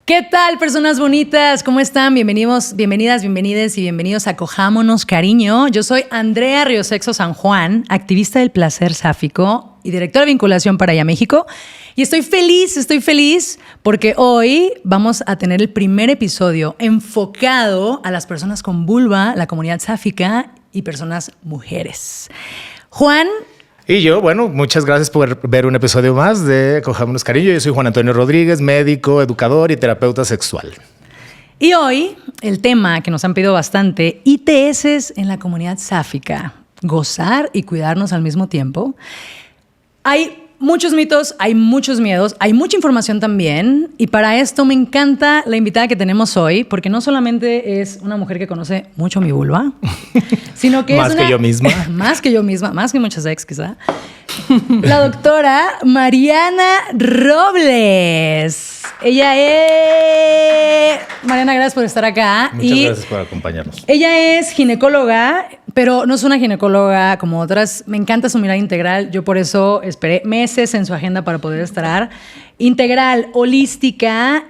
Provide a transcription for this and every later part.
¿Qué tal, personas bonitas? ¿Cómo están? Bienvenidos, bienvenidas, bienvenides y bienvenidos a Cojámonos Cariño. Yo soy Andrea Riosexo San Juan, activista del placer sáfico y directora de vinculación para Ya México. Y estoy feliz porque hoy vamos a tener el primer episodio enfocado a las personas con vulva, la comunidad sáfica y personas mujeres. Juan. Y yo, bueno, muchas gracias por ver un episodio más de Cojámonos Cariño. Yo soy Juan Antonio Rodríguez, médico, educador y terapeuta sexual. Y hoy el tema que nos han pedido bastante, ITS en la comunidad sáfica, gozar y cuidarnos al mismo tiempo. Hay muchos mitos, hay muchos miedos, hay mucha información también. Y para esto me encanta la invitada que tenemos hoy, porque no solamente es una mujer que conoce mucho mi vulva, sino que más que yo misma. Más que yo misma, más que muchas ex quizá. La doctora Mariana Robles. Ella es... Mariana, gracias por estar acá. Muchas gracias por acompañarnos. Ella es ginecóloga, pero no es una ginecóloga como otras. Me encanta su mirada integral. Yo por eso esperé meses en su agenda para poder estar. Integral, holística.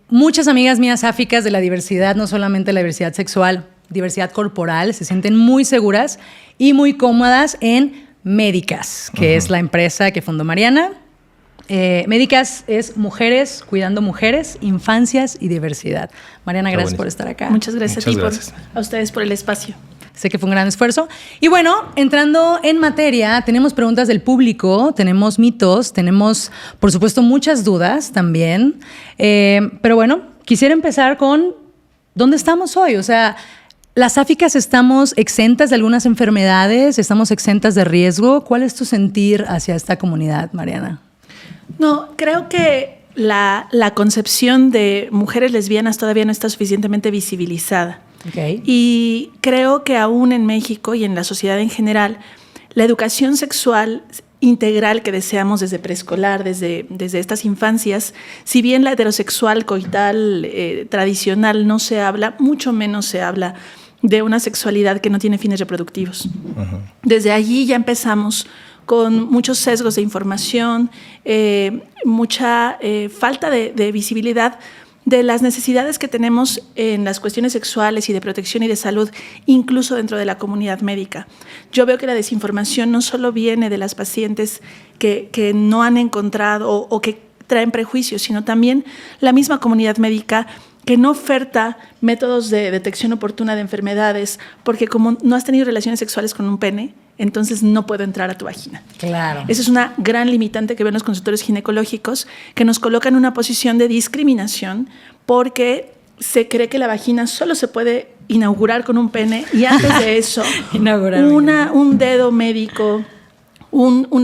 Muchas amigas mías sáficas de la diversidad, no solamente la diversidad sexual, diversidad corporal, se sienten muy seguras y muy cómodas en Médicas, que es la empresa que fundó Mariana. Médicas es mujeres cuidando mujeres, infancias y diversidad. Mariana, gracias por estar acá. Muchas gracias a ustedes por el espacio. Sé que fue un gran esfuerzo. Y bueno, entrando en materia, tenemos preguntas del público, tenemos mitos, tenemos, por supuesto, muchas dudas también. Pero bueno, quisiera empezar con ¿dónde estamos hoy? O sea, ¿las sáficas estamos exentas de algunas enfermedades? ¿Estamos exentas de riesgo? ¿Cuál es tu sentir hacia esta comunidad, Mariana? No, creo que la concepción de mujeres lesbianas todavía no está suficientemente visibilizada. Okay. Y creo que aún en México y en la sociedad en general, la educación sexual integral que deseamos desde preescolar, desde estas infancias, si bien la heterosexual, coital, tradicional no se habla, mucho menos se habla de una sexualidad que no tiene fines reproductivos. Uh-huh. Desde allí ya empezamos con muchos sesgos de información, mucha falta de visibilidad de las necesidades que tenemos en las cuestiones sexuales y de protección y de salud, incluso dentro de la comunidad médica. Yo veo que la desinformación no solo viene de las pacientes que no han encontrado o que traen prejuicios, sino también la misma comunidad médica que no oferta métodos de detección oportuna de enfermedades, porque como no has tenido relaciones sexuales con un pene, entonces no puedo entrar a tu vagina. Claro. Esa es una gran limitante que ven los consultorios ginecológicos, que nos colocan en una posición de discriminación porque se cree que la vagina solo se puede inaugurar con un pene y antes de eso un dedo médico, un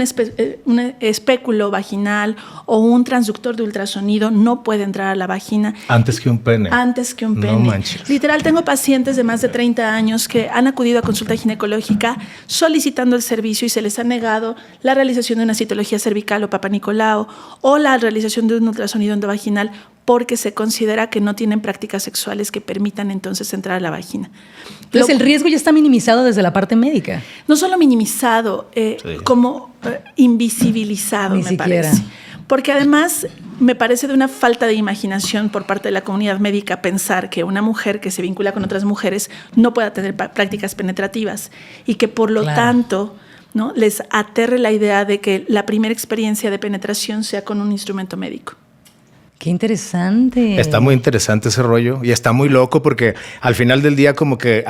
espéculo vaginal o un transductor de ultrasonido no puede entrar a la vagina. Antes que un pene. Antes que un pene. No manches. Literal, tengo pacientes de más de 30 años que han acudido a consulta ginecológica solicitando el servicio y se les ha negado la realización de una citología cervical o papanicolao o la realización de un ultrasonido endovaginal porque se considera que no tienen prácticas sexuales que permitan entonces entrar a la vagina. Entonces el riesgo ya está minimizado desde la parte médica. No solo minimizado, como invisibilizado, me parece. Porque además me parece de una falta de imaginación por parte de la comunidad médica pensar que una mujer que se vincula con otras mujeres no pueda tener prácticas penetrativas y que por lo tanto, ¿no?, les aterre la idea de que la primera experiencia de penetración sea con un instrumento médico. Qué interesante. Está muy interesante ese rollo y está muy loco porque al final del día como que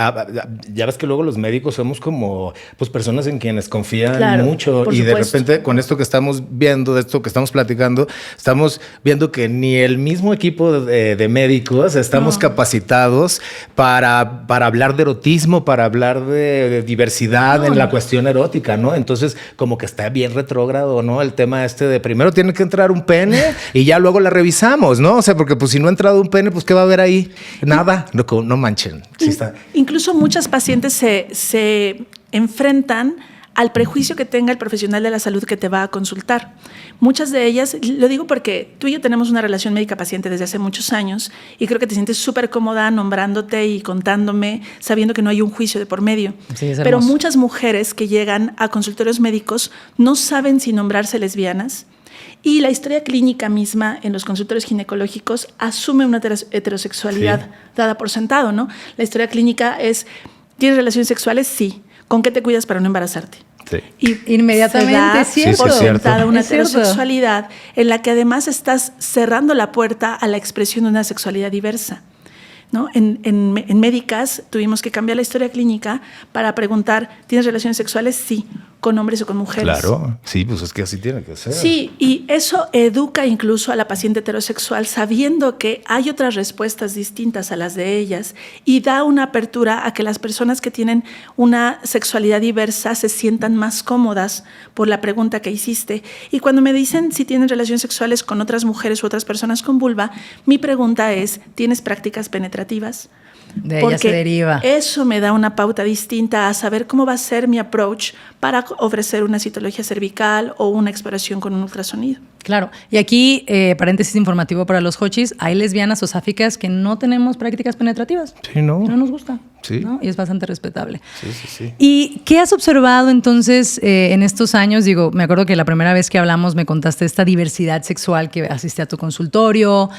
ya ves que luego los médicos somos como pues personas en quienes confían mucho y de repente con esto que estamos viendo, de esto que estamos platicando, estamos viendo que ni el mismo equipo de médicos estamos capacitados para hablar de erotismo, para hablar de diversidad en la cuestión erótica, ¿no? Entonces como que está bien retrógrado, ¿no? El tema de primero tiene que entrar un pene y ya luego la revisamos, ¿no? O sea, porque pues si no ha entrado un pene, pues ¿qué va a haber ahí? Nada, no manchen. Sí está. Incluso muchas pacientes se enfrentan al prejuicio que tenga el profesional de la salud que te va a consultar. Muchas de ellas, lo digo porque tú y yo tenemos una relación médica-paciente desde hace muchos años y creo que te sientes súper cómoda nombrándote y contándome, sabiendo que no hay un juicio de por medio. Sí, pero muchas mujeres que llegan a consultorios médicos no saben si nombrarse lesbianas, Y la historia clínica misma en los consultorios ginecológicos asume una heterosexualidad dada por sentado, ¿no? La historia clínica es, ¿tienes relaciones sexuales? Sí. ¿Con qué te cuidas para no embarazarte? Sí. Y inmediatamente se da por sentada una heterosexualidad en la que además estás cerrando la puerta a la expresión de una sexualidad diversa, ¿no? En médicas tuvimos que cambiar la historia clínica para preguntar, ¿tienes relaciones sexuales? Sí. ¿Con hombres o con mujeres? Claro, sí, pues es que así tiene que ser. Sí, y eso educa incluso a la paciente heterosexual sabiendo que hay otras respuestas distintas a las de ellas y da una apertura a que las personas que tienen una sexualidad diversa se sientan más cómodas por la pregunta que hiciste. Y cuando me dicen si tienen relaciones sexuales con otras mujeres u otras personas con vulva, mi pregunta es, ¿tienes prácticas penetrativas? De ella se deriva. Eso me da una pauta distinta a saber cómo va a ser mi approach para ofrecer una citología cervical o una exploración con un ultrasonido. Claro. Y aquí, paréntesis informativo para los hochis, hay lesbianas o sáficas que no tenemos prácticas penetrativas. Sí, ¿no? No nos gusta. Sí. ¿No? Y es bastante respetable. Sí. ¿Y qué has observado entonces en estos años? Digo, me acuerdo que la primera vez que hablamos me contaste esta diversidad sexual que asiste a tu consultorio,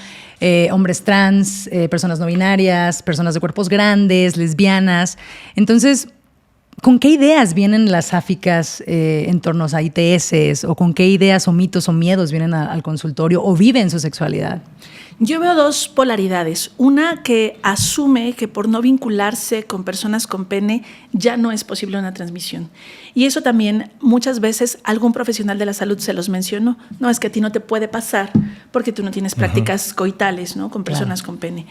hombres trans, personas no binarias, personas de cuerpos grandes, lesbianas. Entonces, ¿con qué ideas vienen las sáficas en torno a ITS? ¿O con qué ideas o mitos o miedos vienen al consultorio o viven su sexualidad? Yo veo dos polaridades. Una que asume que por no vincularse con personas con pene ya no es posible una transmisión. Y eso también muchas veces algún profesional de la salud se los mencionó. No, es que a ti no te puede pasar porque tú no tienes prácticas coitales, ¿no? Con personas con pene.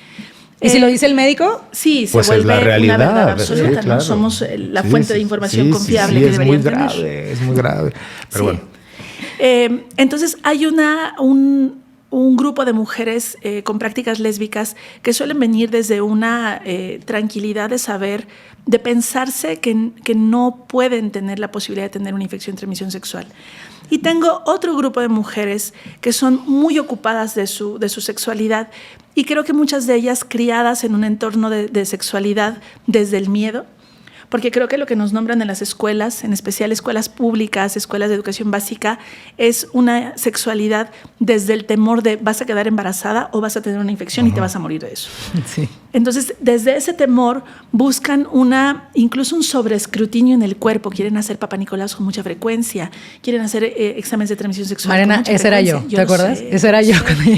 ¿Y si lo dice el médico? Sí, se pues vuelve es la realidad, una verdad absoluta, sí, ¿no? claro. Somos la fuente de información confiable que deberían tener. Es muy grave. Pero bueno. Entonces hay un grupo de mujeres con prácticas lésbicas que suelen venir desde una tranquilidad de saber, de pensarse que no pueden tener la posibilidad de tener una infección de transmisión sexual. Y tengo otro grupo de mujeres que son muy ocupadas de su sexualidad y creo que muchas de ellas criadas en un entorno de sexualidad desde el miedo, porque creo que lo que nos nombran en las escuelas, en especial escuelas públicas, escuelas de educación básica, es una sexualidad desde el temor de vas a quedar embarazada o vas a tener una infección y te vas a morir de eso. Sí. Entonces, desde ese temor buscan incluso un sobreescrutinio en el cuerpo. Quieren hacer papanicolás con mucha frecuencia, quieren hacer exámenes de transmisión sexual. Mariana, ese era yo, ¿te acuerdas? Ese era yo.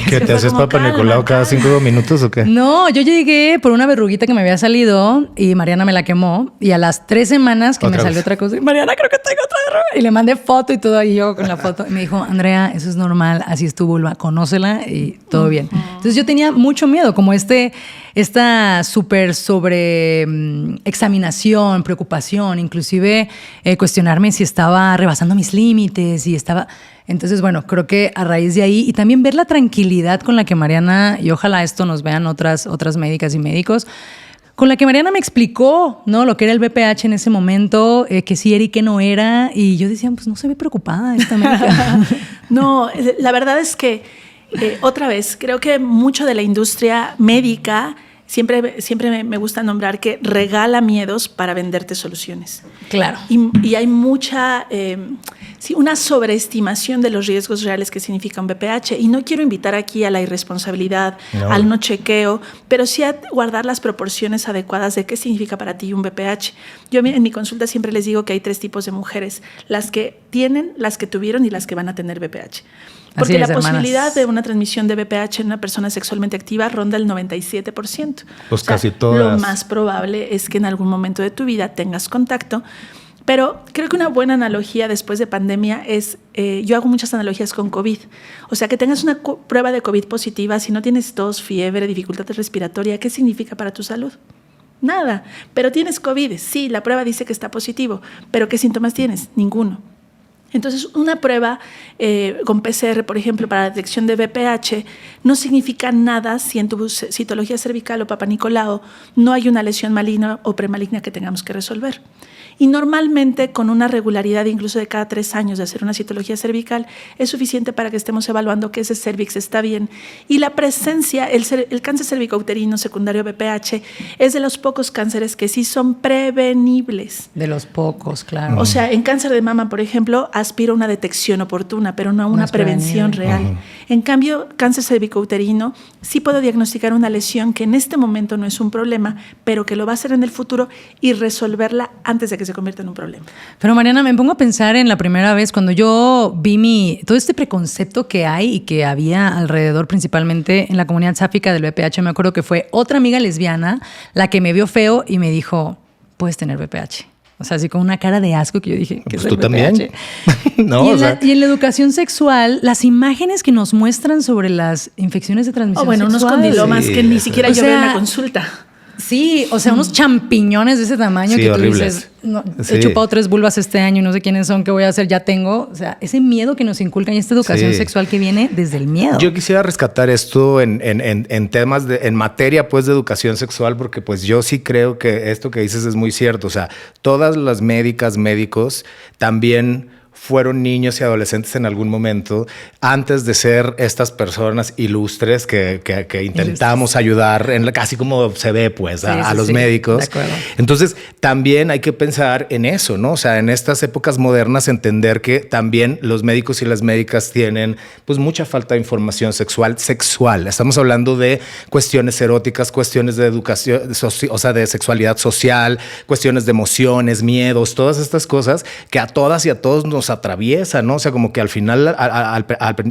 ¿Qué te haces papanicolao cada 5 minutos o qué? No, yo llegué por una verruguita que me había salido y Mariana me la quemó y a las 3 semanas que me salió otra cosa, y Mariana, creo que tengo otra verruga. Y le mandé foto y todo, y yo con la foto. Y me dijo, Andrea, eso es normal, así es tu vulva, conócela y todo bien. Entonces yo tenía mucho miedo, como esta súper sobre examinación, preocupación, inclusive cuestionarme si estaba rebasando mis límites y estaba... Entonces, bueno, creo que a raíz de ahí y también ver la tranquilidad con la que Mariana, y ojalá esto nos vean otras médicas y médicos, con la que Mariana me explicó, ¿no? Lo que era el BPH en ese momento, que sí era y que no era, y yo decía, pues no se ve preocupada esta médica. No, la verdad es que, otra vez, creo que mucho de la industria médica siempre me gusta nombrar que regala miedos para venderte soluciones. Claro. Y hay mucha, una sobreestimación de los riesgos reales que significa un BPH. Y no quiero invitar aquí a la irresponsabilidad, al no chequeo, pero sí a guardar las proporciones adecuadas de qué significa para ti un BPH. Yo en mi consulta siempre les digo que hay 3 tipos de mujeres: las que tienen, las que tuvieron y las que van a tener BPH. Porque la posibilidad de una transmisión de BPH en una persona sexualmente activa ronda el 97%. Pues casi todas. Lo más probable es que en algún momento de tu vida tengas contacto. Pero creo que una buena analogía después de pandemia es, yo hago muchas analogías con COVID. O sea, que tengas una prueba de COVID positiva, si no tienes tos, fiebre, dificultad respiratoria, ¿qué significa para tu salud? Nada. Pero tienes COVID, sí, la prueba dice que está positivo. ¿Pero qué síntomas tienes? Ninguno. Entonces, una prueba con PCR, por ejemplo, para la detección de VPH, no significa nada si en tu citología cervical o papanicolao no hay una lesión maligna o premaligna que tengamos que resolver. Y normalmente, con una regularidad incluso de cada 3 años de hacer una citología cervical, es suficiente para que estemos evaluando que ese cervix está bien. Y la presencia, el cáncer cervicouterino secundario VPH, es de los pocos cánceres que sí son prevenibles. De los pocos, claro. O sea, en cáncer de mama, por ejemplo, aspiro a una detección oportuna, pero no a una prevención real. En cambio, cáncer cervicouterino, sí puedo diagnosticar una lesión que en este momento no es un problema, pero que lo va a ser en el futuro y resolverla antes de que se convierta en un problema. Pero Mariana, me pongo a pensar en la primera vez cuando yo vi todo este preconcepto que hay y que había alrededor, principalmente en la comunidad sáfica del VPH. Me acuerdo que fue otra amiga lesbiana la que me vio feo y me dijo, puedes tener VPH. O sea, así con una cara de asco que yo dije, ¿qué es el ¿tú VPH? También? No, y en la educación sexual, las imágenes que nos muestran sobre las infecciones de transmisión sexual. Unos condilomas que ni siquiera yo veo en la consulta. Sí, o sea, unos champiñones de ese tamaño que horribles. tú dices, no, he chupado 3 vulvas este año y no sé quiénes son, qué voy a hacer, ya tengo. O sea, ese miedo que nos inculcan y esta educación sexual que viene desde el miedo. Yo quisiera rescatar esto en temas en materia pues de educación sexual, porque pues yo sí creo que esto que dices es muy cierto. O sea, todas las médicas, médicos también fueron niños y adolescentes en algún momento antes de ser estas personas ilustres que intentamos ayudar, casi como se ve pues a los médicos. Entonces también hay que pensar en eso, ¿no? O sea, en estas épocas modernas entender que también los médicos y las médicas tienen pues mucha falta de información sexual. Estamos hablando de cuestiones eróticas, cuestiones de educación, o sea, de sexualidad social, cuestiones de emociones, miedos, todas estas cosas que a todas y a todos nos atraviesa, ¿no? O sea, como que al final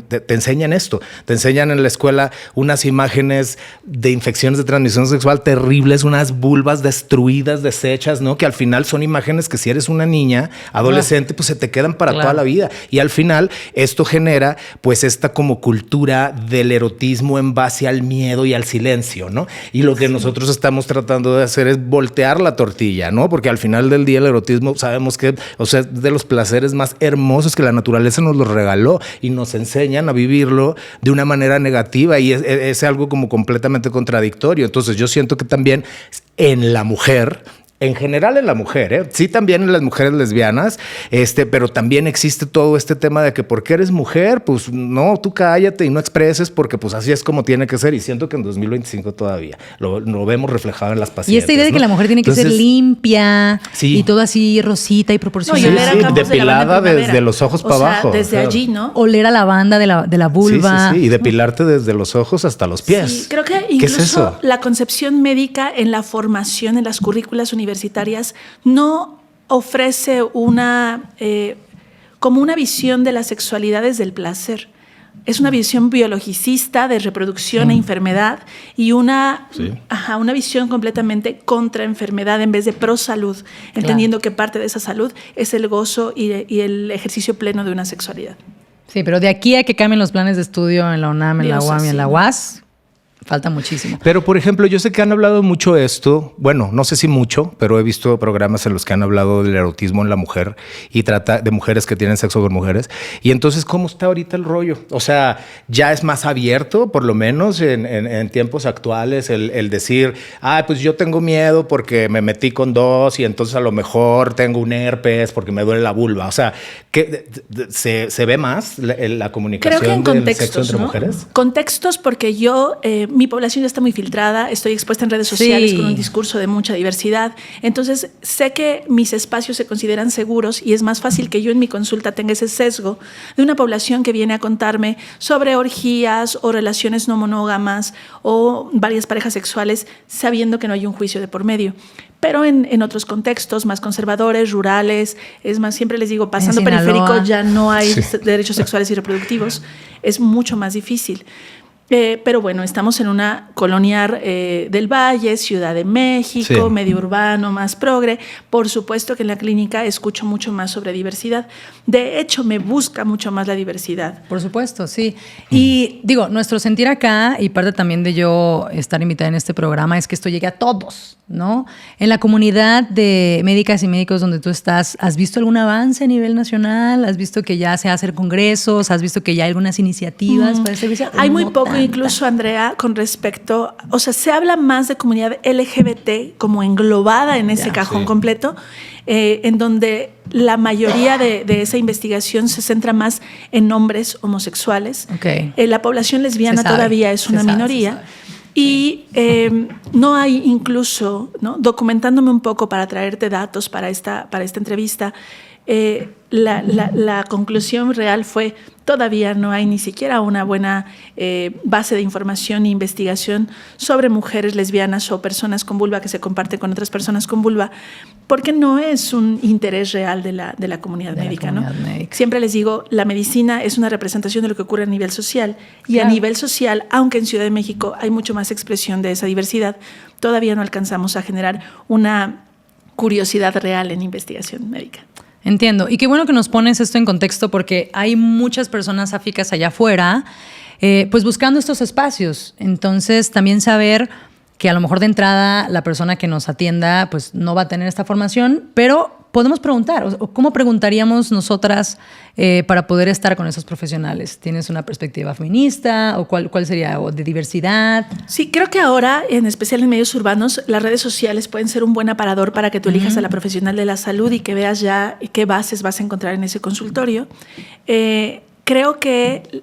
te enseñan esto, te enseñan en la escuela unas imágenes de infecciones de transmisión sexual terribles, unas vulvas destruidas, deshechas, ¿no? Que al final son imágenes que si eres una niña, adolescente, pues se te quedan para toda la vida. Y al final esto genera pues esta como cultura del erotismo en base al miedo y al silencio, ¿no? Y lo que nosotros estamos tratando de hacer es voltear la tortilla, ¿no? Porque al final del día el erotismo sabemos que, o sea, de los placeres más hermosos que la naturaleza nos los regaló y nos enseñan a vivirlo de una manera negativa y es algo como completamente contradictorio. Entonces yo siento que también en la mujer, en general en la mujer, sí también en las mujeres lesbianas, pero también existe todo este tema de que porque eres mujer, pues no, tú cállate y no expreses porque pues así es como tiene que ser y siento que en 2025 todavía lo vemos reflejado en las pacientes. Y esta idea de que la mujer tiene que ser limpia y todo así rosita y proporcionada. Depilada desde los ojos para abajo. Desde allí, ¿no? Oler a lavanda de la vulva. Sí, y depilarte desde los ojos hasta los pies. Sí, creo que incluso la concepción médica en la formación, en las currículas universitarias, no ofrece como una visión de la sexualidad desde el placer. Es una visión biologicista de reproducción e enfermedad y una visión completamente contra enfermedad en vez de pro salud, entendiendo que parte de esa salud es el gozo y el ejercicio pleno de una sexualidad. Sí, pero de aquí a que cambien los planes de estudio en la UNAM, en la UAM y en la UAS, falta muchísimo. Pero, por ejemplo, yo sé que han hablado mucho de esto. Bueno, no sé si mucho, pero he visto programas en los que han hablado del erotismo en la mujer y trata de mujeres que tienen sexo con mujeres. Y entonces, ¿cómo está ahorita el rollo? O sea, ya es más abierto, por lo menos en tiempos actuales, el decir, pues yo tengo miedo porque me metí con 2 y entonces a lo mejor tengo un herpes porque me duele la vulva. O sea, ¿qué, se ve más la comunicación Creo que en del contextos, sexo entre mujeres? Contextos porque yo... mi población ya está muy filtrada, estoy expuesta en redes sociales con un discurso de mucha diversidad, entonces sé que mis espacios se consideran seguros y es más fácil que yo en mi consulta tenga ese sesgo de una población que viene a contarme sobre orgías o relaciones no monógamas o varias parejas sexuales sabiendo que no hay un juicio de por medio. Pero en otros contextos más conservadores, rurales, es más, siempre les digo, pasando periférico ya no hay derechos sexuales y reproductivos, es mucho más difícil. Pero bueno, estamos en una colonia del Valle, Ciudad de México, medio urbano, más progre. Por supuesto que en la clínica escucho mucho más sobre diversidad. De hecho, me busca mucho más la diversidad. Por supuesto, sí. Y digo, nuestro sentir acá, y parte también de yo estar invitada en este programa, es que esto llegue a todos, ¿no? En la comunidad de médicas y médicos donde tú estás, ¿has visto algún avance a nivel nacional? ¿Has visto que ya se hacen congresos? ¿Has visto que ya hay algunas iniciativas para el servicio? Hay muy poco, incluso, Andrea, con respecto... O sea, se habla más de comunidad LGBT como englobada en ese cajón completo, en donde la mayoría de esa investigación se centra más en hombres homosexuales. La población lesbiana todavía es una minoría. Y no hay incluso, ¿no? Documentándome un poco para traerte datos para esta entrevista, la conclusión real fue: todavía no hay ni siquiera una buena base de información e investigación sobre mujeres lesbianas o personas con vulva que se comparte con otras personas con vulva, porque no es un interés real de la comunidad médica, ¿no? Siempre les digo, la medicina es una representación de lo que ocurre a nivel social, y a nivel social, aunque en Ciudad de México hay mucho más expresión de esa diversidad, todavía no alcanzamos a generar una curiosidad real en investigación médica. Entiendo. Y qué bueno que nos pones esto en contexto, porque hay muchas personas sáficas allá afuera, pues buscando estos espacios. Entonces, también saber que a lo mejor de entrada la persona que nos atienda pues no va a tener esta formación, pero podemos preguntar. O ¿cómo preguntaríamos nosotras para poder estar con esos profesionales? ¿Tienes una perspectiva feminista o cuál sería? ¿O de diversidad? Sí, creo que ahora, en especial en medios urbanos, las redes sociales pueden ser un buen aparador para que tú elijas a la profesional de la salud y que veas ya qué bases vas a encontrar en ese consultorio. Creo que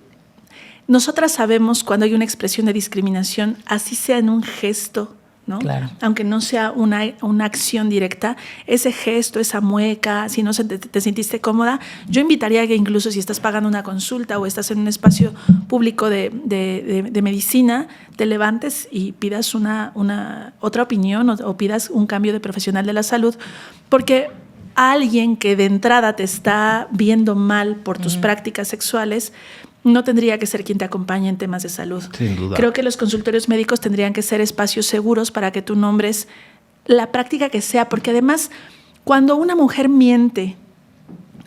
nosotras sabemos cuando hay una expresión de discriminación, así sea en un gesto, ¿no? Claro. Aunque no sea una acción directa, ese gesto, esa mueca, si no te sentiste cómoda, yo invitaría a que incluso si estás pagando una consulta o estás en un espacio público de medicina, te levantes y pidas otra opinión o pidas un cambio de profesional de la salud, porque alguien que de entrada te está viendo mal por tus prácticas sexuales no tendría que ser quien te acompañe en temas de salud. Sin duda. Creo que los consultorios médicos tendrían que ser espacios seguros para que tú nombres la práctica que sea, porque además, cuando una mujer miente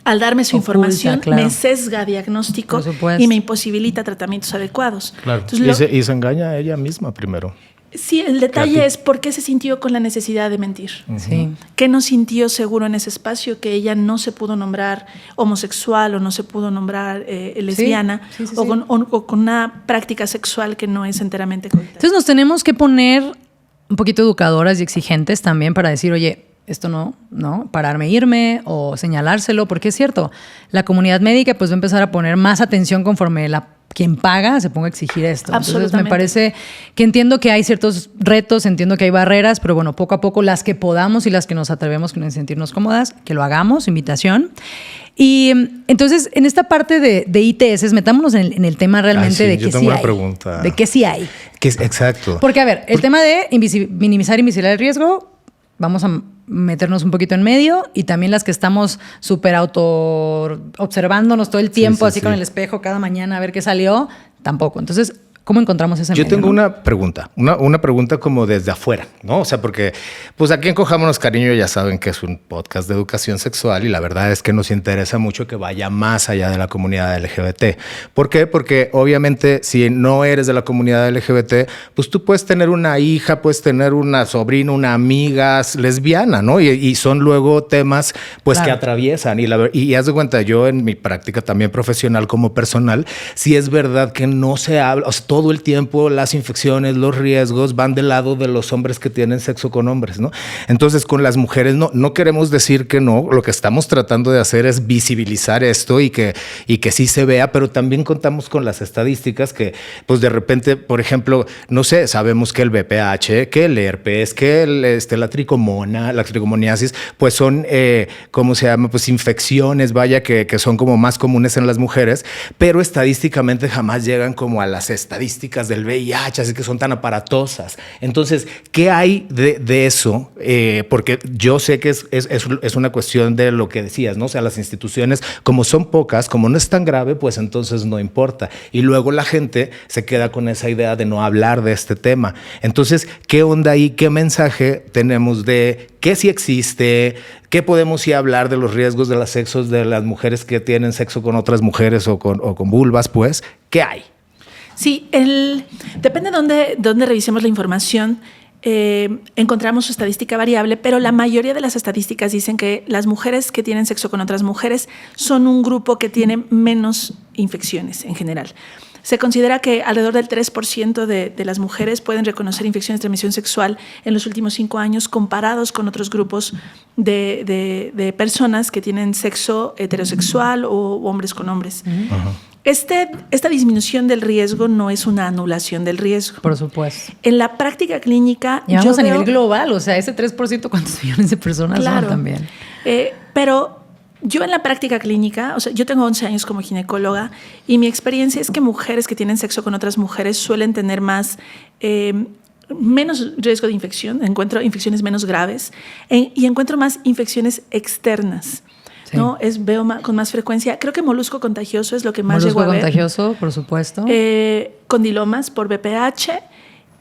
al darme su información, claro, me sesga diagnóstico y me imposibilita tratamientos adecuados. Claro. Entonces, y se engaña a ella misma primero. Sí, el detalle es por qué se sintió con la necesidad de mentir. Sí. ¿Qué no sintió seguro en ese espacio? Que ella no se pudo nombrar homosexual o no se pudo nombrar lesbiana, sí, sí, o con una práctica sexual que no es enteramente correcta. Entonces nos tenemos que poner un poquito educadoras y exigentes también para decir, oye, esto no, pararme, irme o señalárselo, porque es cierto, la comunidad médica pues va a empezar a poner más atención conforme quien paga se ponga a exigir esto. Entonces me parece que entiendo que hay ciertos retos, entiendo que hay barreras, pero bueno, poco a poco las que podamos y las que nos atrevemos a sentirnos cómodas, que lo hagamos, invitación. Y entonces, en esta parte de ITS, metámonos en el tema realmente de que sí hay. Pregunta. De que sí hay. Exacto. Porque, a ver, el tema de minimizar y invisibilizar el riesgo, vamos a meternos un poquito en medio, y también las que estamos súper observándonos todo el tiempo, así con el espejo cada mañana a ver qué salió, tampoco. Entonces, ¿cómo encontramos ese medio? Yo tengo una pregunta, una pregunta como desde afuera, ¿no? O sea, porque pues aquí en Cojámonos Cariño ya saben que es un podcast de educación sexual y la verdad es que nos interesa mucho que vaya más allá de la comunidad LGBT. ¿Por qué? Porque obviamente si no eres de la comunidad LGBT, pues tú puedes tener una hija, puedes tener una sobrina, una amiga lesbiana, ¿no? Y son luego temas pues claro, que atraviesan. Y haz de cuenta, yo en mi práctica también profesional como personal, sí es verdad que no se habla, o sea, todo el tiempo las infecciones, los riesgos van del lado de los hombres que tienen sexo con hombres, ¿no? Entonces, con las mujeres no queremos decir que no, lo que estamos tratando de hacer es visibilizar esto y que sí se vea, pero también contamos con las estadísticas que, pues de repente, por ejemplo, no sé, sabemos que el VPH, que el herpes, que la tricomoniasis, pues son, ¿cómo se llama? Pues infecciones, vaya, que son como más comunes en las mujeres, pero estadísticamente jamás llegan como a las estadísticas del VIH, así que son tan aparatosas. Entonces, ¿qué hay de eso? Porque yo sé que es una cuestión de lo que decías, ¿no? O sea, las instituciones, como son pocas, como no es tan grave, pues entonces no importa. Y luego la gente se queda con esa idea de no hablar de este tema. Entonces, ¿qué onda ahí? ¿Qué mensaje tenemos de qué sí existe? ¿Qué podemos hablar de los riesgos de los sexos de las mujeres que tienen sexo con otras mujeres o con vulvas? Pues, ¿qué hay? Sí, depende de dónde revisemos la información, encontramos su estadística variable, pero la mayoría de las estadísticas dicen que las mujeres que tienen sexo con otras mujeres son un grupo que tiene menos infecciones en general. Se considera que alrededor del 3% de las mujeres pueden reconocer infecciones de transmisión sexual en los últimos 5 años comparados con otros grupos de personas que tienen sexo heterosexual o hombres con hombres. Uh-huh. Esta disminución del riesgo no es una anulación del riesgo. Por supuesto. En la práctica clínica... Y vamos a nivel global, o sea, ese 3%, ¿cuántos millones de personas son también? Pero Yo en la práctica clínica, o sea, yo tengo 11 años como ginecóloga y mi experiencia es que mujeres que tienen sexo con otras mujeres suelen tener menos riesgo de infección, encuentro infecciones menos graves y encuentro más infecciones externas. Sí. ¿No? Veo con más frecuencia. Creo que molusco contagioso es lo que más llego a ver. Molusco contagioso, por supuesto. Condilomas por BPH.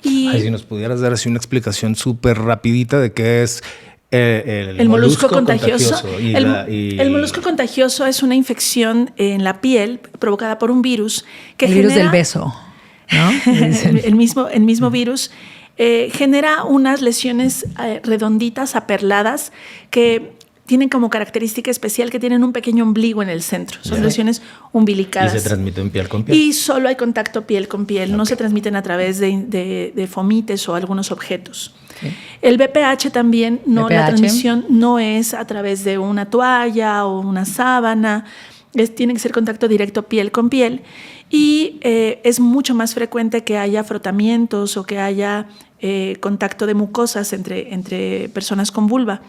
Si nos pudieras dar así una explicación súper rapidita de qué es el molusco contagioso. El molusco contagioso es una infección en la piel provocada por un virus que el virus del beso, ¿no? el mismo virus genera unas lesiones redonditas, aperladas, que tienen como característica especial que tienen un pequeño ombligo en el centro. Son lesiones umbilicadas. ¿Y se transmiten piel con piel? Y solo hay contacto piel con piel. No se transmiten a través de fomites o algunos objetos. Sí. El BPH también, la transmisión no es a través de una toalla o una sábana. Tiene que ser contacto directo piel con piel. Y es mucho más frecuente que haya frotamientos o que haya contacto de mucosas entre personas con vulva.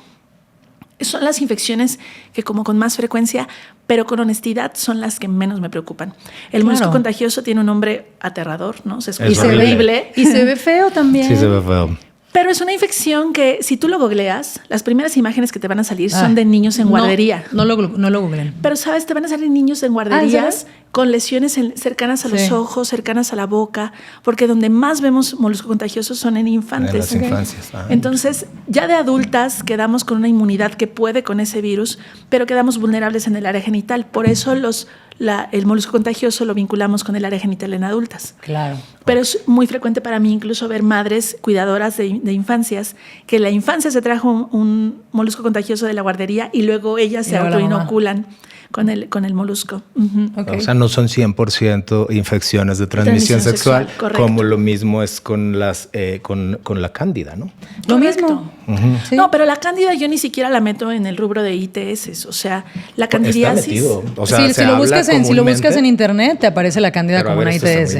Son las infecciones que como con más frecuencia, pero con honestidad, son las que menos me preocupan. El molusco contagioso tiene un nombre aterrador, ¿no? Se escucha horrible. Y se ve feo también. Sí, se ve feo. Pero es una infección que, si tú lo googleas, las primeras imágenes que te van a salir son de niños en guardería. No lo googleen. Pero, ¿sabes? Te van a salir niños en guarderías con lesiones cercanas a los ojos, cercanas a la boca, porque donde más vemos molusco contagioso son en infantes. En las infancias. Entonces, ya de adultas quedamos con una inmunidad que puede con ese virus, pero quedamos vulnerables en el área genital. Por eso el molusco contagioso lo vinculamos con el área genital en adultas. Claro. Pero es muy frecuente para mí incluso ver madres cuidadoras de infancias que en la infancia se trajo un molusco contagioso de la guardería y luego ellas se autoinoculan con el molusco. Okay. O sea, no son 100% infecciones de transmisión sexual como lo mismo es con con la cándida, ¿no? Lo mismo. Sí. No, pero la cándida yo ni siquiera la meto en el rubro de ITS. O sea, la candidiasis. O sea, si lo buscas en internet, te aparece la cándida como una ITS.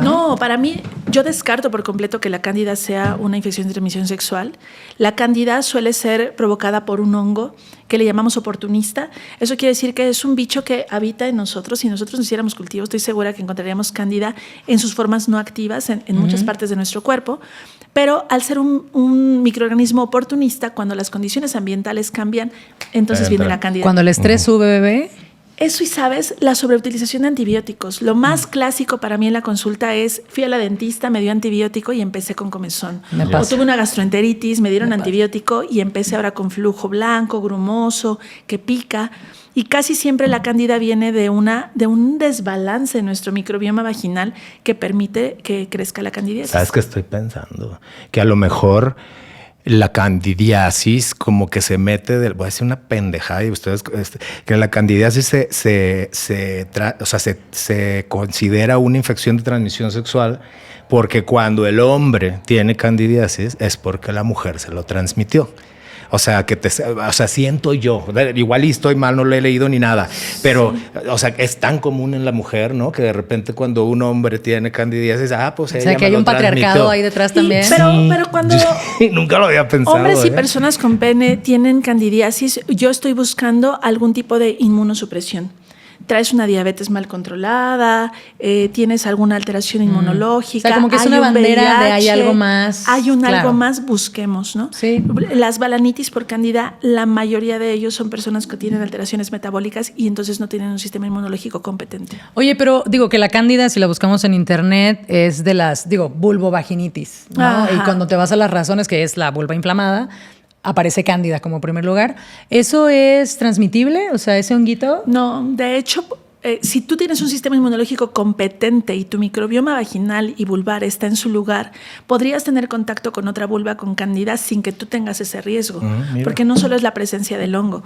No, para mí, yo descarto por completo que la cándida sea una infección de transmisión sexual. La cándida suele ser provocada por un hongo que le llamamos oportunista. Eso quiere decir que es un bicho que habita en nosotros. Si nosotros hiciéramos cultivo, estoy segura que encontraríamos cándida en sus formas no activas en muchas partes de nuestro cuerpo. Pero al ser un microorganismo oportunista, cuando las condiciones ambientales cambian, entonces viene la cándida. Cuando el estrés sube, bebé. Eso, y sabes, la sobreutilización de antibióticos. Lo más clásico para mí en la consulta es: fui a la dentista, me dio antibiótico y empecé con comezón. O tuve una gastroenteritis, me dieron antibiótico y empecé ahora con flujo blanco, grumoso, que pica. Y casi siempre la cándida viene de un desbalance en nuestro microbioma vaginal que permite que crezca la candidiasis. ¿Sabes qué estoy pensando? Que a lo mejor la candidiasis como que se mete voy a decir una pendejada y ustedes, que la candidiasis se considera una infección de transmisión sexual porque cuando el hombre tiene candidiasis es porque la mujer se lo transmitió. O sea, siento yo, igual y estoy mal, no lo he leído ni nada, pero, o sea, es tan común en la mujer, ¿no? Que de repente cuando un hombre tiene candidiasis, pues ella. O sea, que hay un patriarcado ahí detrás también. Pero cuando nunca lo había pensado. Hombres y personas con pene tienen candidiasis, yo estoy buscando algún tipo de inmunosupresión. Traes una diabetes mal controlada, tienes alguna alteración inmunológica. O sea, como que es una bandera VIH, de hay algo más. Hay algo más, busquemos, ¿no? Sí. Las balanitis por cándida, la mayoría de ellos son personas que tienen alteraciones metabólicas y entonces no tienen un sistema inmunológico competente. Oye, pero digo que la cándida, si la buscamos en internet, es de las, vulvovaginitis, ¿no? Ajá. Y cuando te vas a las razones, que es la vulva inflamada, aparece cándida como primer lugar. ¿Eso es transmitible? O sea, ese honguito. No, de hecho, si tú tienes un sistema inmunológico competente y tu microbioma vaginal y vulvar está en su lugar, podrías tener contacto con otra vulva con cándida sin que tú tengas ese riesgo, porque no solo es la presencia del hongo.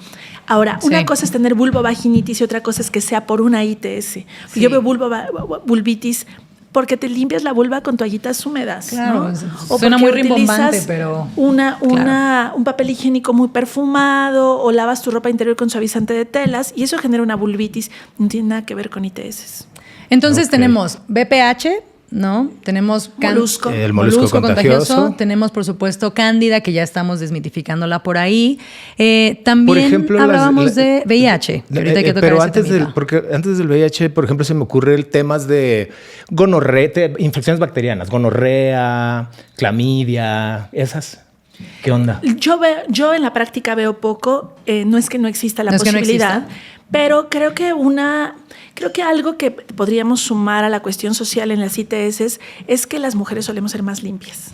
Ahora, una cosa es tener vulvovaginitis y otra cosa es que sea por una ITS. Sí. Yo veo vulvitis porque te limpias la vulva con toallitas húmedas, claro, ¿no? O suena muy rimbombante, pero un papel higiénico muy perfumado o lavas tu ropa interior con suavizante de telas y eso genera una vulvitis. No tiene nada que ver con ITS. Entonces tenemos BPH, ¿no? Tenemos el molusco contagioso. Tenemos, por supuesto, cándida, que ya estamos desmitificándola por ahí. También por ejemplo, hablábamos de VIH. Pero antes del VIH, por ejemplo, se me ocurre el temas de gonorrea, infecciones bacterianas, gonorrea, clamidia, esas. ¿Qué onda? Yo en la práctica veo poco. No es que no exista la posibilidad, pero creo que algo que podríamos sumar a la cuestión social en las ITS es que las mujeres solemos ser más limpias.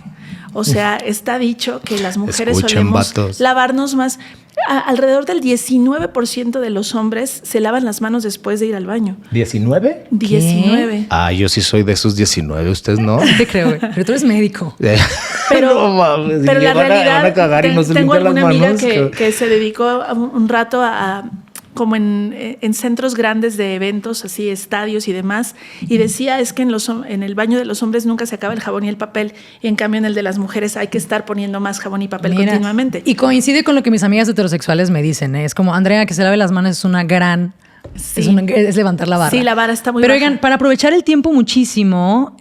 O sea, está dicho que las mujeres solemos lavarnos más. Alrededor del 19% de los hombres se lavan las manos después de ir al baño. ¿19? 19. Yo sí soy de esos 19, ¿ustedes no? Te creo, güey. Pero tú eres médico. Pero, no mames, pero la realidad, van a cagar y no se tengo limpian alguna las amiga manos, que se dedicó un rato como en centros grandes de eventos, así estadios y demás, y decía es que en el baño de los hombres nunca se acaba el jabón y el papel, y en cambio en el de las mujeres hay que estar poniendo más jabón y papel continuamente. Y coincide con lo que mis amigas heterosexuales me dicen, es como, Andrea, que se lave las manos es una gran... Sí. Es levantar la vara. Sí, la vara está muy Pero baja. oigan, para aprovechar el tiempo muchísimo,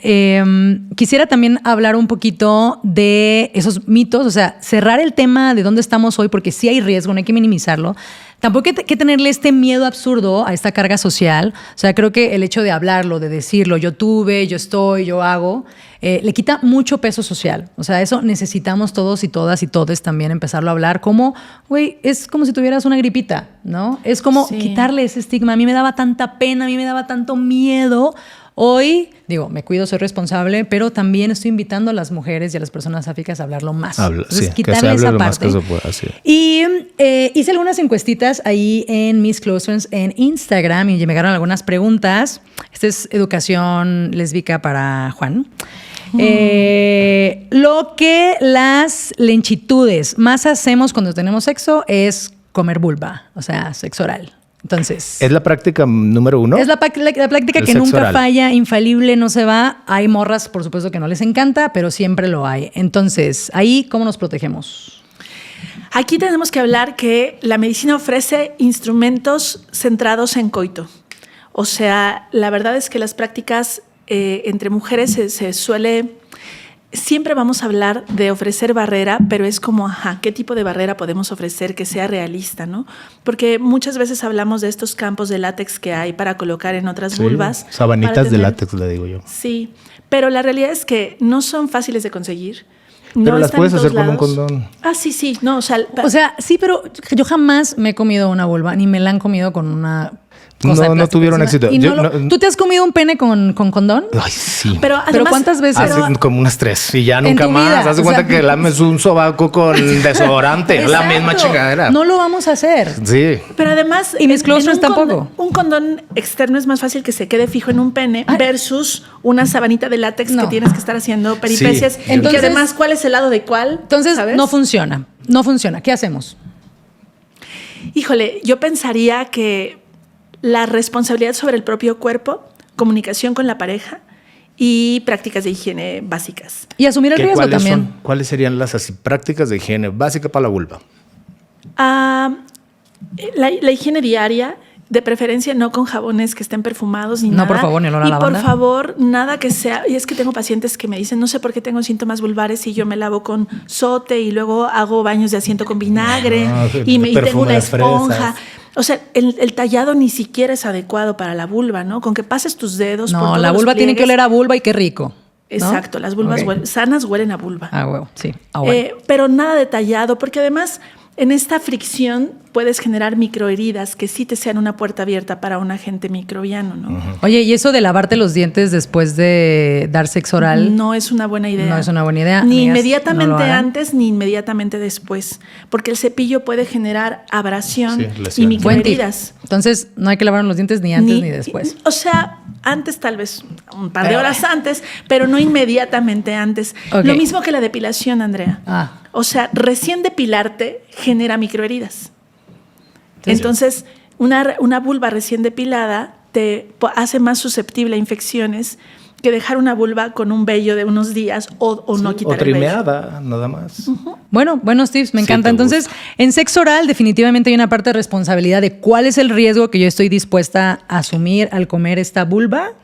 quisiera también hablar un poquito de esos mitos, o sea, cerrar el tema de dónde estamos hoy, porque sí hay riesgo, no hay que minimizarlo. Tampoco hay que tenerle este miedo absurdo a esta carga social. O sea, creo que el hecho de hablarlo, de decirlo, yo tuve, yo estoy, yo hago, le quita mucho peso social. O sea, eso necesitamos todos y todas y todes también empezarlo a hablar como, güey, es como si tuvieras una gripita, ¿no? Es como quitarle ese estigma. A mí me daba tanta pena, a mí me daba tanto miedo. Hoy, digo, me cuido, soy responsable, pero también estoy invitando a las mujeres y a las personas áficas a hablarlo más. Entonces, quitarle esa parte. Que se pueda, sí. Y hice algunas encuestitas ahí en mis close friends en Instagram y me llegaron algunas preguntas. Esta es educación lésbica para Juan. Lo que las lenchitudes más hacemos cuando tenemos sexo es comer vulva, o sea, sexo oral. Entonces, ¿es la práctica número 1? Es la práctica que nunca oral. Falla, infalible, no se va. Hay morras, por supuesto, que no les encanta, pero siempre lo hay. Entonces, ahí, ¿cómo nos protegemos? Aquí tenemos que hablar que la medicina ofrece instrumentos centrados en coito. O sea, la verdad es que las prácticas entre mujeres se suele... Siempre vamos a hablar de ofrecer barrera, pero es como, ¿qué tipo de barrera podemos ofrecer que sea realista, no? Porque muchas veces hablamos de estos campos de látex que hay para colocar en otras vulvas. Sabanitas de látex, le digo yo. Sí, pero la realidad es que no son fáciles de conseguir. Pero no las puedes hacer lados. con un condón. Sí, no, o sea, sí, pero yo jamás me he comido una vulva, ni me la han comido con una... No tuvieron éxito. ¿Tú te has comido un pene con condón? Ay, sí. Pero además, ¿pero cuántas veces? Hace como unas 3 y ya nunca más. Haz de cuenta que lames un sobaco con desodorante. Es la misma chingadera. No lo vamos a hacer. Sí. Pero además... Y mis close tampoco. Un condón externo es más fácil que se quede fijo en un pene versus una sabanita de látex que tienes que estar haciendo peripecias. Sí. Entonces, que además, ¿cuál es el lado de cuál? Entonces, ¿sabes? No funciona. ¿Qué hacemos? Híjole, yo pensaría que la responsabilidad sobre el propio cuerpo, comunicación con la pareja y prácticas de higiene básicas. Y asumir el riesgo también. ¿Cuáles serían las prácticas de higiene básica para la vulva? La higiene diaria, de preferencia no con jabones que estén perfumados ni nada. No, por favor, ni olor a lavanda. Y por favor, nada que sea... Y es que tengo pacientes que me dicen, no sé por qué tengo síntomas vulvares y yo me lavo con sote y luego hago baños de asiento con vinagre y tengo una esponja. O sea, el tallado ni siquiera es adecuado para la vulva, ¿no? Con que pases tus dedos por todos la vulva tiene que oler a vulva y qué rico. Exacto, ¿no? Las vulvas sanas huelen a vulva. Huevo, sí. Pero nada detallado, porque además en esta fricción puedes generar microheridas que sí te sean una puerta abierta para un agente microbiano, ¿no? Uh-huh. Oye, ¿y eso de lavarte los dientes después de dar sexo oral? No es una buena idea. No es una buena idea. Ni inmediatamente antes ni inmediatamente después, porque el cepillo puede generar abrasión y microheridas. Entonces, no hay que lavar los dientes ni antes ni después. O sea, antes tal vez un par de horas antes, pero no inmediatamente antes. Lo mismo que la depilación, Andrea. O sea, recién depilarte genera microheridas. Entonces, una vulva recién depilada te hace más susceptible a infecciones que dejar una vulva con un vello de unos días o no quitar el vello. O trimeada, nada más. Uh-huh. Bueno, buenos tips, me encanta. Entonces, en sexo oral definitivamente hay una parte de responsabilidad de cuál es el riesgo que yo estoy dispuesta a asumir al comer esta vulva.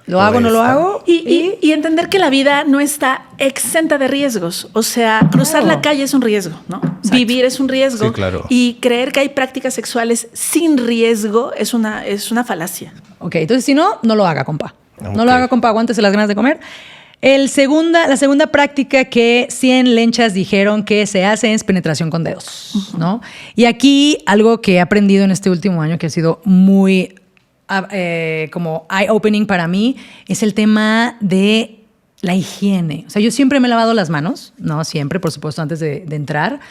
¿Lo hago o no lo hago? Y entender que la vida no está exenta de riesgos. O sea, cruzar la calle es un riesgo, ¿no? Exacto. Vivir es un riesgo. Sí, claro. Y creer que hay prácticas sexuales sin riesgo es una falacia. Ok, entonces si no, no lo haga, compa. Okay. No lo haga, compa, aguántese las ganas de comer. La segunda práctica que 100 lenchas dijeron que se hace es penetración con dedos, ¿no? Y aquí algo que he aprendido en este último año que ha sido muy como eye-opening para mí es el tema de la higiene. O sea, yo siempre me he lavado las manos, no siempre, por supuesto, antes de entrar,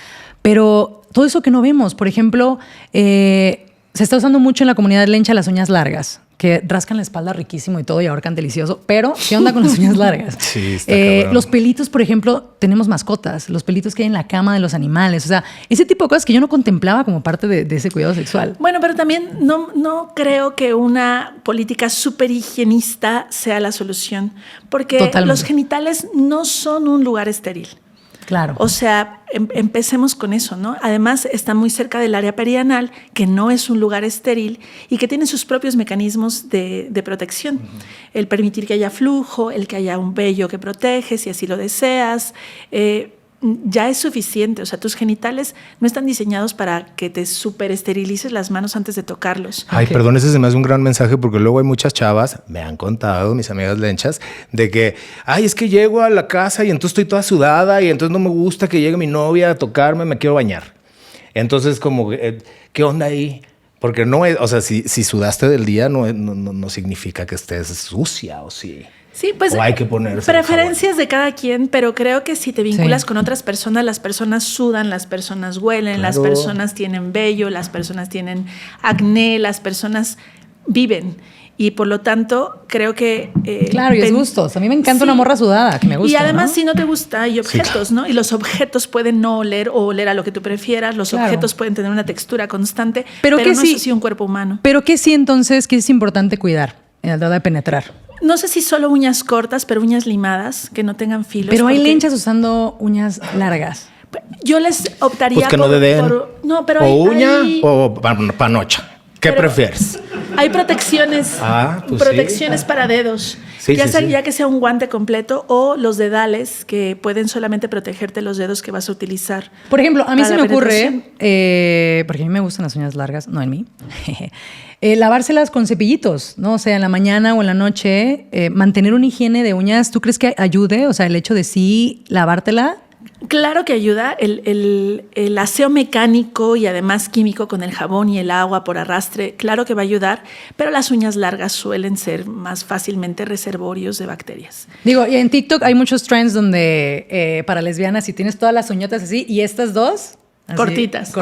pero todo eso que no vemos, por ejemplo, se está usando mucho en la comunidad lencha las uñas largas, que rascan la espalda riquísimo y todo y ahorcan delicioso, pero ¿qué onda con las uñas largas? Sí, está cabrón. Los pelitos, por ejemplo, tenemos mascotas, los pelitos que hay en la cama de los animales, o sea, ese tipo de cosas que yo no contemplaba como parte de ese cuidado sexual. Bueno, pero también no creo que una política súper higienista sea la solución, porque totalmente. Los genitales no son un lugar estéril. Claro. O sea, empecemos con eso, ¿no? Además, está muy cerca del área perianal, que no es un lugar estéril y que tiene sus propios mecanismos de protección. El permitir que haya flujo, el que haya un vello que protege, si así lo deseas, ya es suficiente. O sea, tus genitales no están diseñados para que te súper esterilices las manos antes de tocarlos. Ay, perdón, ese se me hace un gran mensaje porque luego hay muchas chavas, me han contado mis amigas lenchas, de que, ay, es que llego a la casa y entonces estoy toda sudada y entonces no me gusta que llegue mi novia a tocarme, me quiero bañar. Entonces, como, ¿qué onda ahí? Porque no es, o sea, si sudaste del día no significa que estés sucia, ¿o sí? Sí, pues o hay que ponerse preferencias de cada quien, pero creo que si te vinculas con otras personas, las personas sudan, las personas huelen, las personas tienen vello, las personas tienen acné, las personas viven. Y por lo tanto, creo que... claro, y es gustos. A mí me encanta una morra sudada, que me gusta. Y además, ¿no? Si no te gusta, hay objetos, ¿no? Y los objetos pueden no oler o oler a lo que tú prefieras. Los objetos pueden tener una textura constante, pero no es así un cuerpo humano. Pero ¿qué sí entonces, qué es importante cuidar en la hora de penetrar? No sé si solo uñas cortas, pero uñas limadas, que no tengan filos. Pero hay lenchas usando uñas largas. Yo les optaría pues que no dedeen. pero o uña o panocha. ¿Qué prefieres? Hay protecciones, para dedos. Ya que sea un guante completo o los dedales que pueden solamente protegerte los dedos que vas a utilizar. Por ejemplo, a mí se me ocurre, porque a mí me gustan las uñas largas, no en mí, lavárselas con cepillitos, ¿no? O sea, en la mañana o en la noche, mantener una higiene de uñas, ¿tú crees que ayude? O sea, el hecho de sí lavártela. Claro que ayuda el aseo mecánico y además químico con el jabón y el agua por arrastre, claro que va a ayudar, pero las uñas largas suelen ser más fácilmente reservorios de bacterias. Digo, y en TikTok hay muchos trends donde para lesbianas, si tienes todas las uñotas así y estas dos... Así, cortitas.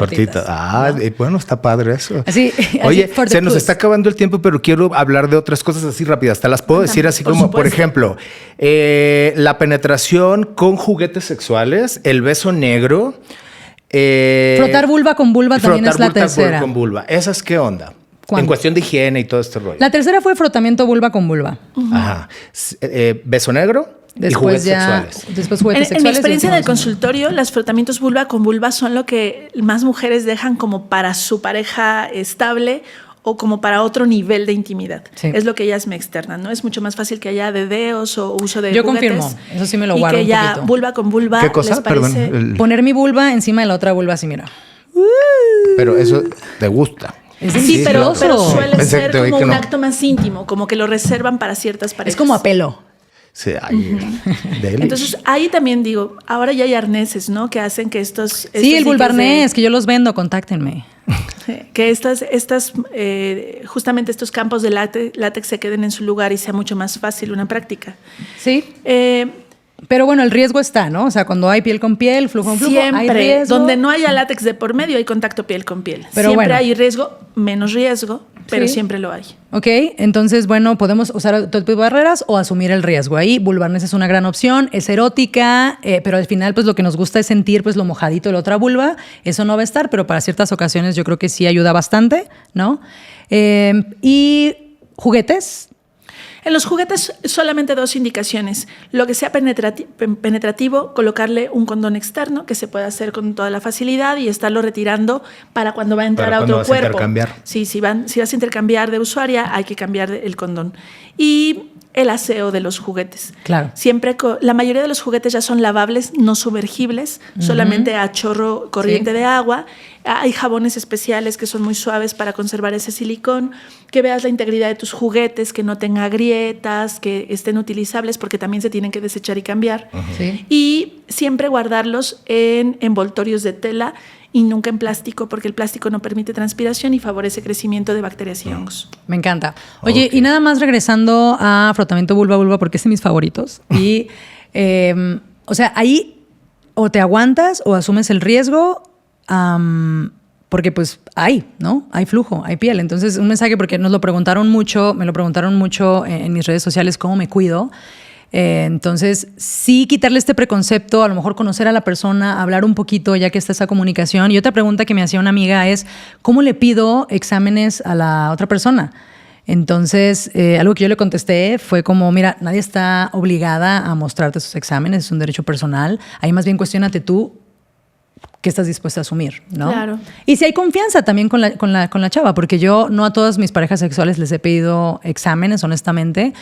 Ah, ¿no? Bueno, está padre eso. Así, oye, se nos está acabando el tiempo, pero quiero hablar de otras cosas así rápidas. Te las puedo decir así como, por ejemplo, la penetración con juguetes sexuales, el beso negro. Frotar vulva con vulva también es la tercera. Frotar vulva con vulva. ¿Esas qué onda? ¿Cuándo? En cuestión de higiene y todo este rollo. La tercera fue frotamiento vulva con vulva. Ajá. Beso negro. Después juguetes sexuales. En mi experiencia en el consultorio, los frotamientos vulva con vulva son lo que más mujeres dejan como para su pareja estable o como para otro nivel de intimidad. Sí. Es lo que ellas me externan, ¿no? Es mucho más fácil que haya dedeos o uso de Yo juguetes. Confirmo, eso sí me lo guardo y que un ya poquito. Vulva con vulva. ¿Qué cosa? Les parece... Perdón. Poner mi vulva encima de la otra vulva así, mira. Pero eso te gusta. Sí, pero suele ser como un acto más íntimo, como que lo reservan para ciertas parejas. Es como a pelo. Sí, entonces ahí también digo, ahora ya hay arneses, ¿no? Que hacen que estos el vulvarnés, que yo los vendo, contáctenme. Que justamente estos campos de látex se queden en su lugar y sea mucho más fácil una práctica. Sí. Pero bueno, el riesgo está, ¿no? O sea, cuando hay piel con piel, flujo en flujo, siempre, hay riesgo. Donde no haya látex de por medio, hay contacto piel con piel. Pero siempre hay riesgo, menos riesgo, pero siempre lo hay. Ok, entonces, bueno, podemos usar todo tipo de barreras o asumir el riesgo. Ahí, vulvarnés es una gran opción, es erótica, pero al final, pues lo que nos gusta es sentir pues lo mojadito de la otra vulva. Eso no va a estar, pero para ciertas ocasiones yo creo que sí ayuda bastante, ¿no? Y juguetes. En los juguetes solamente 2 indicaciones. Lo que sea penetrativo, colocarle un condón externo que se puede hacer con toda la facilidad y estarlo retirando para cuando va a entrar a otro cuerpo. Intercambiar. Sí, si vas a intercambiar de usuaria, hay que cambiar el condón. Y el aseo de los juguetes. Claro. Siempre, la mayoría de los juguetes ya son lavables, no sumergibles, solamente a chorro corriente de agua. Hay jabones especiales que son muy suaves para conservar ese silicón, que veas la integridad de tus juguetes, que no tenga grietas, que estén utilizables porque también se tienen que desechar y cambiar. Sí. Y siempre guardarlos en envoltorios de tela y nunca en plástico, porque el plástico no permite transpiración y favorece crecimiento de bacterias y hongos. Me encanta. Oye, y nada más regresando a frotamiento vulva, porque es de mis favoritos. Y, o sea, ahí o te aguantas o asumes el riesgo, porque pues hay, ¿no? Hay flujo, hay piel. Entonces, un mensaje, porque me lo preguntaron mucho en mis redes sociales, cómo me cuido. Entonces, sí quitarle este preconcepto, a lo mejor conocer a la persona, hablar un poquito ya que está esa comunicación. Y otra pregunta que me hacía una amiga es, ¿cómo le pido exámenes a la otra persona? Entonces, algo que yo le contesté fue como, mira, nadie está obligada a mostrarte sus exámenes, es un derecho personal. Ahí más bien cuestiónate tú qué estás dispuesta a asumir, ¿no? Claro. Y si hay confianza también con la chava, porque yo no a todas mis parejas sexuales les he pedido exámenes, honestamente,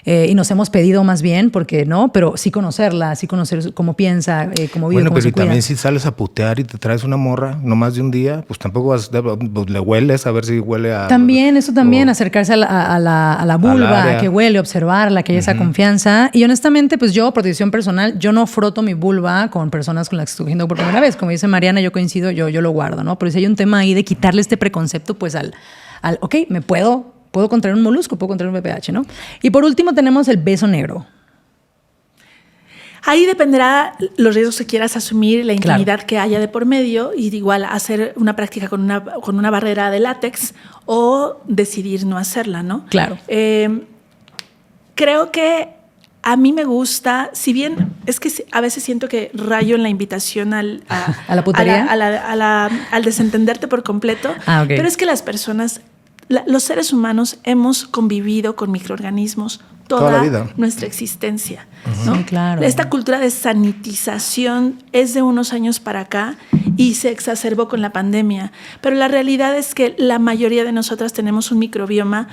y nos hemos pedido más bien, porque no, pero sí conocerla, sí conocer cómo piensa, cómo vive, bueno, cómo pero se si cuida. también si sales a putear y te traes una morra, no más de un día, pues tampoco pues le hueles a ver si huele a... También, eso también, acercarse a la vulva, a que huele, observarla, que haya esa confianza. Y honestamente, pues yo, por decisión personal, yo no froto mi vulva con personas con las que estoy cogiendo por primera vez. Como dice Mariana, yo coincido, yo lo guardo, ¿no? Pero si hay un tema ahí de quitarle este preconcepto, pues ok, puedo contraer un molusco, puedo contraer un VPH, ¿no? Y por último tenemos el beso negro. Ahí dependerá los riesgos que quieras asumir, la intimidad que haya de por medio, y igual hacer una práctica con una barrera de látex o decidir no hacerla, ¿no? Claro. Creo que a mí me gusta, si bien es que a veces siento que rayo en la invitación ¿A la putería? al desentenderte por completo, okay. Pero es que las personas, los seres humanos hemos convivido con microorganismos toda la vida, nuestra existencia, ¿no? Sí, claro. Esta cultura de sanitización es de unos años para acá y se exacerbó con la pandemia, pero la realidad es que la mayoría de nosotras tenemos un microbioma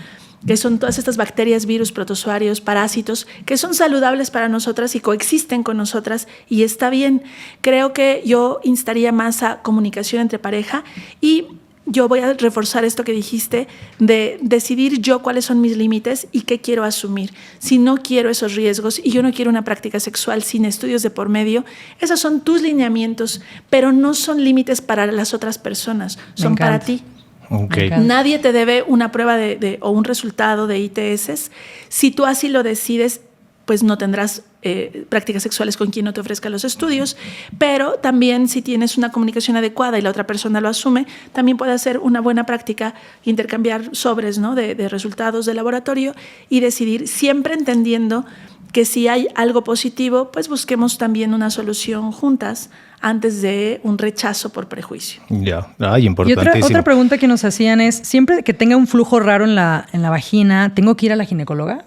que son todas estas bacterias, virus, protozoarios, parásitos, que son saludables para nosotras y coexisten con nosotras, y está bien. Creo que yo instaría más a comunicación entre pareja, y yo voy a reforzar esto que dijiste de decidir yo cuáles son mis límites y qué quiero asumir. Si no quiero esos riesgos y yo no quiero una práctica sexual sin estudios de por medio, esos son tus lineamientos, pero no son límites para las otras personas, son para ti. Okay. Nadie te debe una prueba o un resultado de ITS. Si tú así lo decides, pues no tendrás prácticas sexuales con quien no te ofrezca los estudios, pero también si tienes una comunicación adecuada y la otra persona lo asume, también puede ser una buena práctica intercambiar sobres, ¿no? de resultados de laboratorio y decidir, siempre entendiendo que si hay algo positivo, pues busquemos también una solución juntas antes de un rechazo por prejuicio. Ya, importantísimo. Y otra pregunta que nos hacían es, siempre que tenga un flujo raro en la vagina, ¿tengo que ir a la ginecóloga?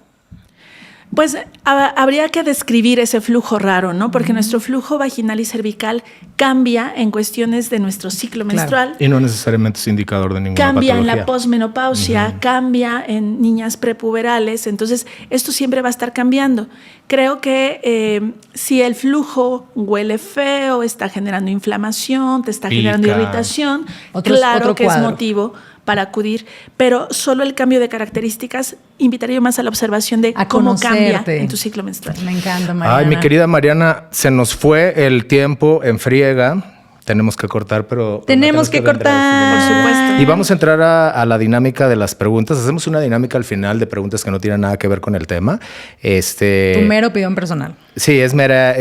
Pues habría que describir ese flujo raro, ¿no? Porque nuestro flujo vaginal y cervical cambia en cuestiones de nuestro ciclo menstrual. Y no necesariamente es indicador de ninguna cambia patología. En la posmenopausia, cambia en niñas prepuberales. Entonces, esto siempre va a estar cambiando. Creo que si el flujo huele feo, está generando inflamación, te está generando irritación, claro que es motivo para acudir, pero solo el cambio de características invitaría más a la observación de cómo cambia en tu ciclo menstrual. Me encanta, Mariana. Ay, mi querida Mariana, se nos fue el tiempo en friega. Tenemos que cortar, pero... Tenemos que cortar, por supuesto. Y vamos a entrar a la dinámica de las preguntas. Hacemos una dinámica al final de preguntas que no tienen nada que ver con el tema. Tu mera opinión personal. Sí, es mera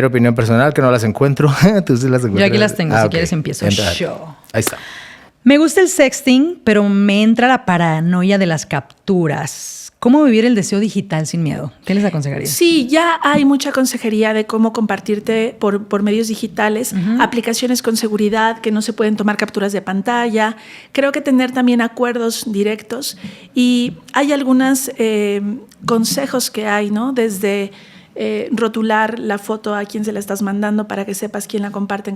opinión personal, que no las encuentro. Tú sí las encuentras. Yo aquí las tengo, si quieres empiezo. Ahí está. Me gusta el sexting, pero me entra la paranoia de las capturas. ¿Cómo vivir el deseo digital sin miedo? ¿Qué les aconsejaría? Sí, ya hay mucha consejería de cómo compartirte por medios digitales, aplicaciones con seguridad que no se pueden tomar capturas de pantalla. Creo que tener también acuerdos directos, y hay algunos consejos que hay, ¿no? Desde rotular la foto a quien se la estás mandando para que sepas quién la comparte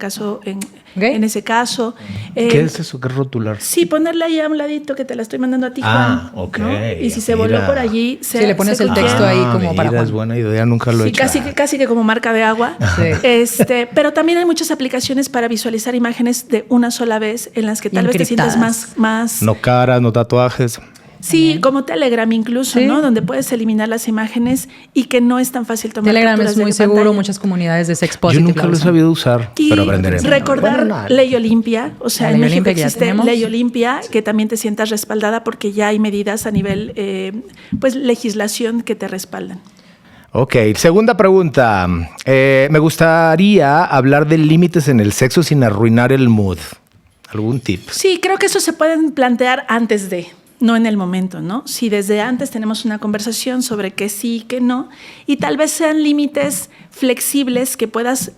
en ese caso. ¿Qué es eso? ¿Qué es rotular? Sí, ponerla ahí a un ladito que te la estoy mandando a ti, Juan. Ok. ¿no? Y si se voló por allí... Sí, le pones el texto ahí como para Juan. Es buena idea, nunca lo he hecho. Casi que como marca de agua. Sí. Pero también hay muchas aplicaciones para visualizar imágenes de una sola vez en las que tal vez te sientas más... No caras, no tatuajes. Sí, como Telegram incluso, ¿no? Donde puedes eliminar las imágenes y que no es tan fácil tomar Telegram es muy seguro, pantalla. Muchas comunidades de sex Yo positive nunca lo he sabido usar, pero aprenderé. Recordar Ley Olimpia, o sea, en México existe Ley Olimpia, que también te sientas respaldada porque ya hay medidas a nivel, legislación que te respaldan. Ok, segunda pregunta. Me gustaría hablar de límites en el sexo sin arruinar el mood. ¿Algún tip? Sí, creo que eso se pueden plantear antes de... no en el momento, ¿no? Si desde antes tenemos una conversación sobre qué sí, qué no, y tal vez sean límites flexibles que puedas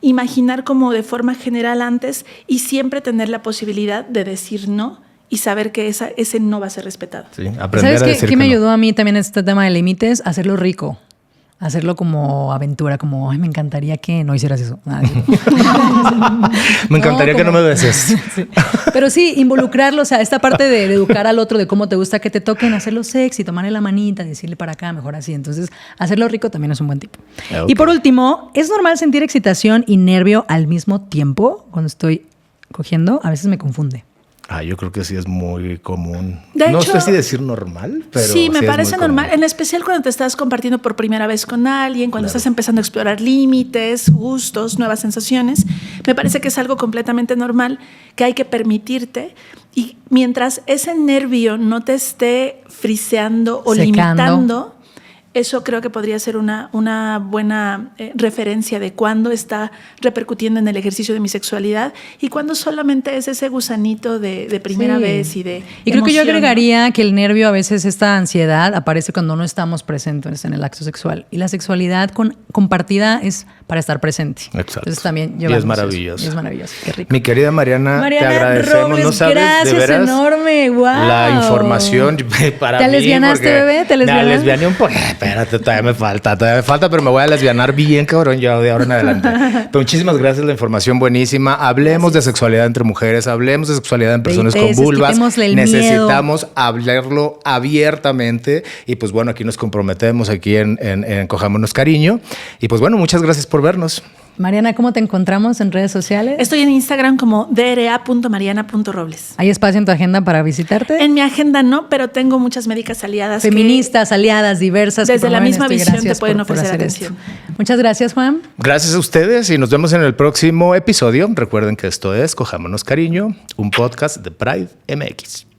imaginar como de forma general antes y siempre tener la posibilidad de decir no y saber que ese no va a ser respetado. Sí, aprender ¿Sabes a qué me ayudó a mí también este tema de límites? Hacerlo rico. Hacerlo como aventura, como, ay, me encantaría que no hicieras eso. Me encantaría que no me beses. Sí. Pero sí, involucrarlo, o sea, esta parte de educar al otro de cómo te gusta que te toquen, hacerlo sexy, tomarle la manita, decirle para acá, mejor así. Entonces, hacerlo rico también es un buen tip. Okay. Y por último, ¿es normal sentir excitación y nervio al mismo tiempo cuando estoy cogiendo? A veces me confunde. Yo creo que sí es muy común. De no hecho, sé si decir normal, pero sí, me parece normal. Común. En especial cuando te estás compartiendo por primera vez con alguien, cuando estás empezando a explorar límites, gustos, nuevas sensaciones. Me parece que es algo completamente normal que hay que permitirte. Y mientras ese nervio no te esté friseando o limitando, eso creo que podría ser una buena referencia de cuándo está repercutiendo en el ejercicio de mi sexualidad y cuándo solamente es ese gusanito de primera vez y de Y creo que yo agregaría que el nervio, a veces esta ansiedad aparece cuando no estamos presentes en el acto sexual. Y la sexualidad compartida es para estar presente. Exacto. Entonces también y es maravilloso. Y es maravilloso. Qué rico. Mi querida Mariana, te agradecemos. Robles, no sabes, gracias, de veras, enorme. Wow. La información para mí. ¿Te lesbianaste, bebé? ¿Te lesbianaste? Me lesbiané un poco. Espérate, todavía me falta, pero me voy a lesbianar bien, cabrón, yo de ahora en adelante. Pero muchísimas gracias, la información buenísima. Hablemos de sexualidad entre mujeres, hablemos de sexualidad en personas con vulvas. Necesitamos hablarlo abiertamente. Y pues bueno, aquí nos comprometemos aquí en Cojámonos Cariño. Y pues bueno, muchas gracias por vernos. Mariana, ¿cómo te encontramos en redes sociales? Estoy en Instagram como dra.mariana.robles. ¿Hay espacio en tu agenda para visitarte? En mi agenda no, pero tengo muchas médicas aliadas. Feministas, aliadas, diversas. Desde la misma visión te pueden ofrecer atención. Muchas gracias, Juan. Gracias a ustedes y nos vemos en el próximo episodio. Recuerden que esto es Cojámonos Cariño, un podcast de Pride MX.